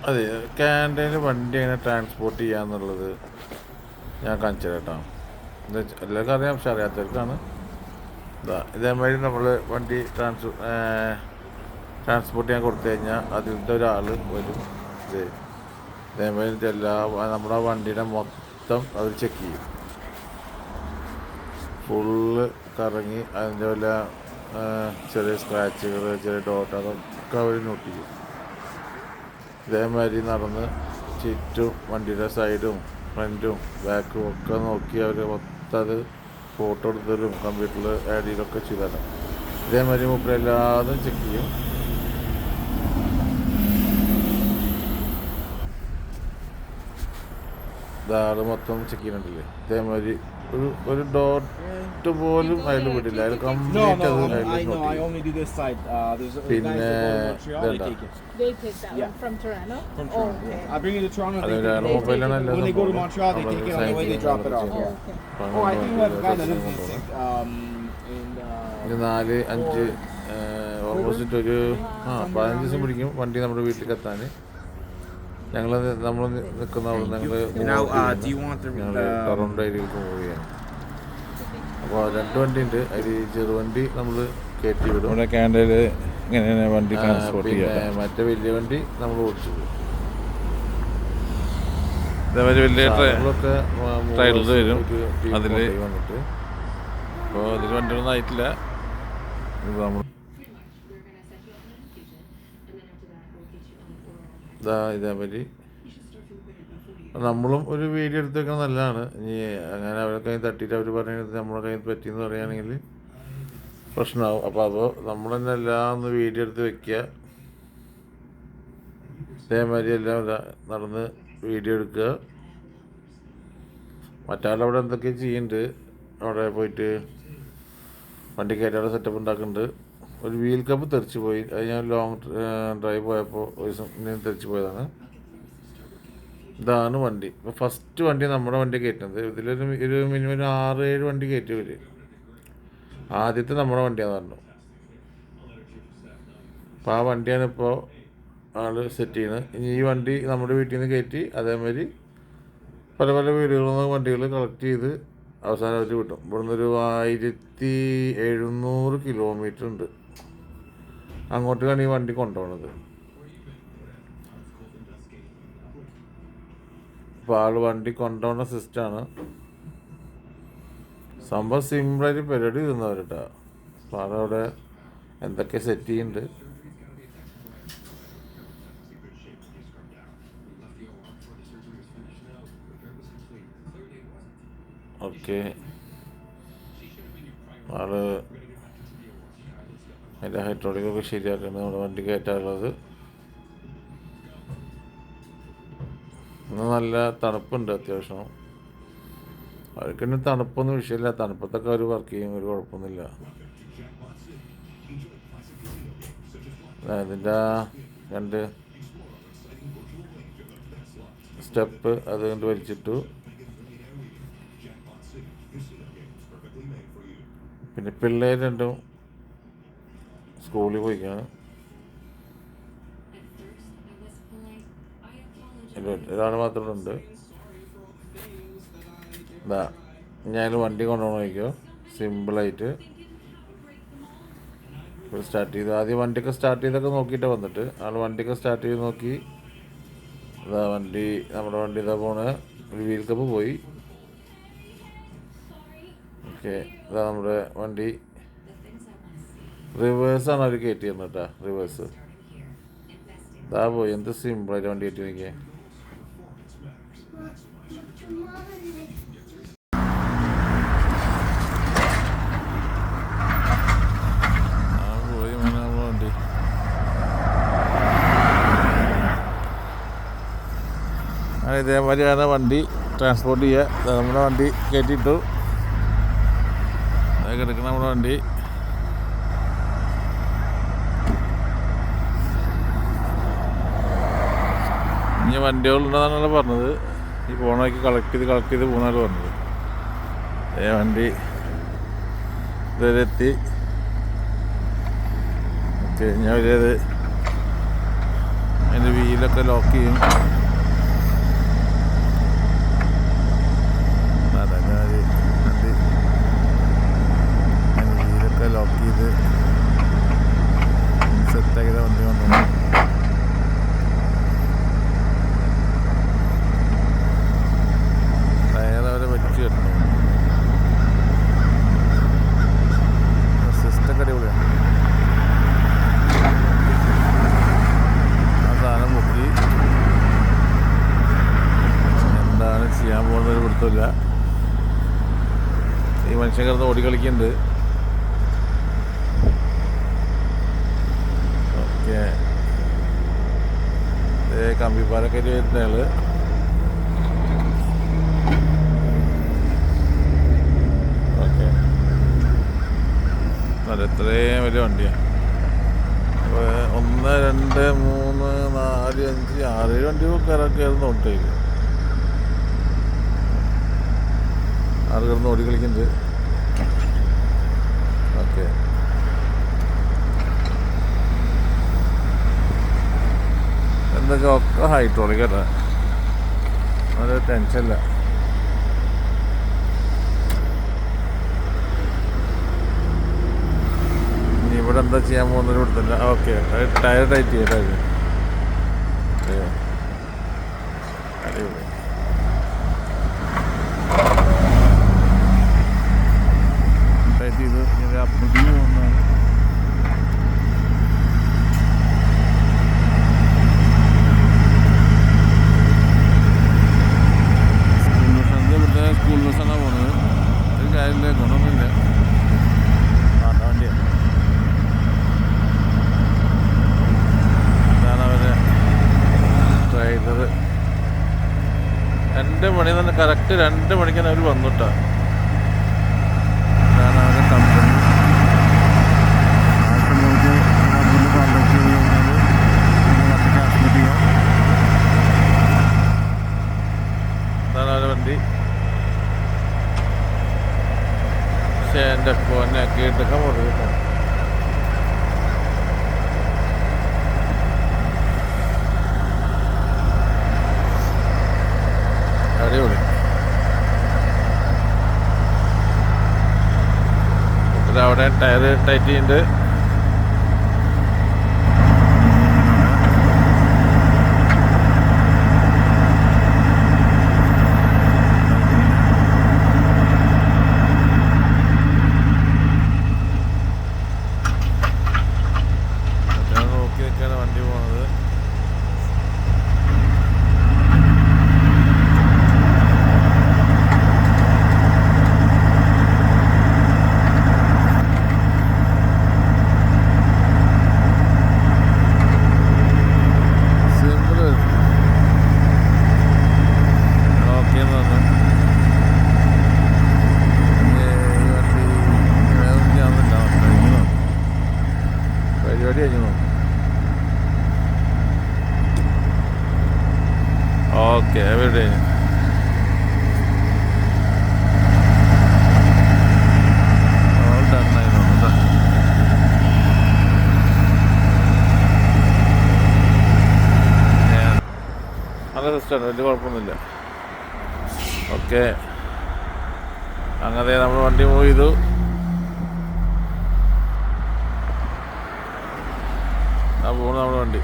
അതെ, ക്യാൻറ്റീനിൽ വണ്ടി എങ്ങനെ ട്രാൻസ്പോർട്ട് ചെയ്യാന്നുള്ളത് ഞാൻ കാണിച്ചു തരാം കേട്ടോ. എന്താ വെച്ചാൽ എല്ലാവർക്കും അറിയാം, പക്ഷെ അറിയാത്തവർക്കാണ്. ഇതേമാതിരി നമ്മൾ വണ്ടി ട്രാൻസ്പോർട്ട് ചെയ്യാൻ കൊടുത്തു കഴിഞ്ഞാൽ അതിലത്തെ ഒരാൾ വരും. ഇതേമാതിരി നമ്മുടെ വണ്ടിയുടെ മൊത്തം അവർ ചെക്ക് ചെയ്യും. ഫുള്ള് കറങ്ങി അതിൻ്റെ വല്ല ചെറിയ സ്ക്രാച്ചുകൾ, ചെറിയ ഡോട്ട്, അതൊക്കെ അവർ നോട്ട് ചെയ്യും. ഇതേമാതിരി നടന്ന് ചുറ്റും വണ്ടിയുടെ സൈഡും ഫ്രണ്ടും ബാക്കും ഒക്കെ നോക്കി അവർ മൊത്തം അത് ഫോട്ടോ എടുത്തരും കമ്പ്യൂട്ടറിൽ ആഡ് ചെയ്തൊക്കെ ചെയ്തതാണ്. ഇതേമാതിരി മുപ്പര് എല്ലാതും ചെക്ക് ചെയ്യും. ഇതാള് മൊത്തം ചെക്ക് ചെയ്യുന്നുണ്ടല്ലേ. ഇതേമാതിരി ഒരു ഡോട്ട് പോലും അതിൽ വിടില്ല. അതിൽ കംപ്ലീറ്റ് അത് പിന്നെ മൊബൈലാണ് എല്ലാം 4-5 ഓപ്പോസിറ്റ് ഒരു 15 ദിവസം പിടിക്കും വണ്ടി നമ്മുടെ വീട്ടിലേക്ക് എത്താൻ. നമ്മൾ നിൽക്കുന്ന അവിടെ ഞങ്ങൾ ടൊറോണ്ടോ ഏരിയയിലേക്ക് മൂവ് ചെയ്യാൻ. അപ്പോൾ 2 വണ്ടി ഉണ്ട്. അതിൽ ചെറുവണ്ടി നമ്മൾ കയറ്റി വിടും. ഇവിടെ ക്യാൻഡയിൽ ഇങ്ങനെ വണ്ടി ട്രാൻസ്പോർട്ട് ചെയ്യാം. മറ്റേ വലിയ വണ്ടി നമ്മൾ ഓടിച്ചു പോകും. ഇതേമാതിരി വലിയ ട്രെയിനുകളൊക്കെ ട്രെയിലർ വരും അതിൽ വന്നിട്ട്. അപ്പോൾ അതിൽ വണ്ടിയൊന്നും ആയിട്ടില്ല. നമ്മൾ ഇതേമാതിരി നമ്മളും ഒരു വീഡിയോ എടുത്ത് വെക്കുന്നത് നല്ലതാണ്. ഇനി അങ്ങനെ അവരെ കയ്യിൽ തട്ടിയിട്ട് അവർ പറയുന്നത് നമ്മളെ കയ്യിൽ പറ്റിയെന്ന് പറയുകയാണെങ്കിൽ പ്രശ്നമാവും. അപ്പോൾ നമ്മൾ തന്നെ എല്ലാം ഒന്ന് വീഡിയോ എടുത്ത് വെക്കുക. ഇതേമാതിരി എല്ലാം നടന്ന് വീഡിയോ എടുക്കുക. മറ്റാളവിടെ എന്തൊക്കെ ചെയ്യുന്നുണ്ട്, അവിടെ പോയിട്ട് വണ്ടി കയറ്റാനുള്ള സെറ്റപ്പ് ഉണ്ടാക്കുന്നുണ്ട്. ഒരു വീൽ കപ്പ് തെറിച്ച് പോയി. അത് ഞാൻ ലോങ് ഡ്രൈവ് പോയപ്പോൾ ഒരു ദിവസം തെറിച്ച് പോയതാണ്. ഇതാണ് വണ്ടി. ഇപ്പോൾ ഫസ്റ്റ് വണ്ടി നമ്മുടെ വണ്ടി കയറ്റുന്നത്. ഇതിലൊരു മിനിമം 6-7 വണ്ടി കയറ്റി വരും. ആദ്യത്തെ നമ്മുടെ വണ്ടിയാണെന്ന് പറഞ്ഞു. അപ്പോൾ ആ വണ്ടിയാണ് ഇപ്പോൾ ആൾ സെറ്റ് ചെയ്യുന്നത്. ഇനി ഈ വണ്ടി നമ്മുടെ വീട്ടിൽ നിന്ന് കയറ്റി അതേമാതിരി പല പല വീടുകളിൽ നിന്ന് വണ്ടികൾ കളക്ട് ചെയ്ത് അവസാനം അവർ വിട്ടും. ഇവിടുന്ന് ഒരു 1700 കിലോമീറ്റർ ഉണ്ട് അങ്ങോട്ടാണ് ഈ വണ്ടി കൊണ്ടുപോകുന്നത്. അപ്പോൾ ആൾ വണ്ടി കൊണ്ടുപോകുന്ന സിസ്റ്റമാണ്. സംഭവം സിമ്പിളായിട്ട് പരിപാടി തിന്നവരട്ടാ. അപ്പോൾ ആളവിടെ എന്തൊക്കെ സെറ്റ് ചെയ്യുന്നുണ്ട്. ഓക്കെ, ആള് അതിൻ്റെ ഹൈഡ്രോളിക്കൊക്കെ ശരിയാക്കുന്നത് നമ്മുടെ വണ്ടി കയറ്റാനുള്ളത്. ഇന്ന് നല്ല തണുപ്പുണ്ട് അത്യാവശ്യം. അവർക്കിന്ന് തണുപ്പൊന്നും വിഷയമില്ല. തണുപ്പത്തൊക്കെ അവർ വർക്ക് ചെയ്യും, ഒരു കുഴപ്പമൊന്നുമില്ല. ഇതിൻ്റെ 2 സ്റ്റെപ്പ് അത് കൊണ്ട് വലിച്ചിട്ടു. പിന്നെ പിള്ളേർ 2 സ്കൂളിൽ പോയിക്കാണ്. ഒരാൾ മാത്രമേ ഉണ്ട്. ഞാൻ വണ്ടി കൊണ്ടുപോകണമായിരിക്കോ സിമ്പിളായിട്ട് സ്റ്റാർട്ട് ചെയ്ത്. ആദ്യം വണ്ടിയൊക്കെ സ്റ്റാർട്ട് ചെയ്തൊക്കെ നോക്കിയിട്ടാണ് വന്നിട്ട്. ആൾ വണ്ടിയൊക്കെ സ്റ്റാർട്ട് ചെയ്ത് നോക്കി. വണ്ടി നമ്മുടെ വണ്ടി പോണ ഒരു വീൽ കപ്പ് പോയി. ഓക്കെ, നമ്മുടെ വണ്ടി റിവേഴ്സാണ് അവർ കയറ്റി തന്നത് കേട്ടോ. റിവേഴ്സ് പോയി. എന്ത് സിമ്പിളായിട്ട് വണ്ടി കയറ്റി നോക്കിയേ. വണ്ടി ഇതേമാതിരിയാണ് വണ്ടി ട്രാൻസ്പോർട്ട് ചെയ്യുക. നമ്മുടെ വണ്ടി കയറ്റിയിട്ടു. കിടക്കുന്ന നമ്മുടെ വണ്ടി. ഇനി വണ്ടികളുണ്ടെന്നാണ് പറഞ്ഞത്. ഈ ഫോണൊക്കെ കളക്ട് ചെയ്ത് പോകുന്നാണ് പറഞ്ഞത്. വണ്ടി ഇതുവരെ എത്തി. ഞാൻ അതിൻ്റെ വീലൊക്കെ ലോക്ക് ചെയ്യും. വീലൊക്കെ ലോക്ക് ചെയ്ത് സെറ്റാക്കിയ വണ്ടി വന്നു. ടയർ അവരെ വലിച്ചു കെട്ടണം. സിസ്റ്റൊക്കെ അടിപൊളിയാണ്. ആ സാധനം പൊക്കി എന്താണ് ചെയ്യാൻ പോകുന്നൊരു പിടുത്തമില്ല. ഈ മനുഷ്യൻ കിടന്ന് ഓടി കളിക്കുന്നുണ്ട്. ഓക്കെ, കമ്പിപ്പാലൊക്കെ വരുന്ന ആള്. ഓക്കെ, അല്ല ഇത്രയും വലിയ വണ്ടിയാണ്. 1 2 3 4 5 6 വണ്ടി കയറുന്ന ഓട്ടോയില് ആറ് കിടന്ന് ഓടി കളിക്കുന്നുണ്ട്. ഓക്കെ, എന്തൊക്കെ ഒക്കെ ഹൈഡ്രോളിക് അല്ല, ഒരു ടെൻഷനില്ല. ഇനി ഇവിടെ എന്താ ചെയ്യാൻ പോകുന്നൊരു ഇവിടുത്തില്ല. ഓക്കെ, ടയർ ടൈറ്റ് ചെയ്യാം. അടിപൊളി. ടൈറ്റ് ചെയ്ത് ഇങ്ങനെ അപ്പുറത്തേക്ക് പോകുന്നതാണ്. സ്കൂൾ ബസ്സാണ് പോകുന്നത്. ഒരു കാര്യമില്ല, ഗുണമൊന്നുമില്ല. വണ്ടിയാണ്. ഇതാണ് അവരെ ഡ്രൈവർ. 2 മണി തന്നെ, കറക്റ്റ് 2 മണിക്കാണ് അവർ വന്നിട്ടാ. ഇതാണ് അവരുടെ കമ്പനി. ആ സമയത്ത് കോൺടാക്ട് ചെയ്ത് കഴിഞ്ഞാൽ വണ്ടി ട്രാൻസ്മിറ്റ് ചെയ്യാം. ഇതാണ് അവരുടെ വണ്ടി. പക്ഷേ എൻ്റെ ഫോനെ കേട്ടൊക്കെ മുറിയിട്ടോ. അടിപൊളി. അവിടെ ടയർ ടൈറ്റ് ചെയ്യുന്നുണ്ട്. നോക്കിയൊക്കെയാണ് വണ്ടി പോകുന്നത്. പരിപാടി കഴിഞ്ഞു. ഓക്കെ, എവിടെ നല്ല സിസ്റ്റമാണ്, വലിയ കുഴപ്പമൊന്നുമില്ല. ഓക്കെ, അങ്ങനെ നമ്മൾ വണ്ടി മൂവ് ചെയ്തു. ആ പോകുന്നു നമ്മുടെ വണ്ടി.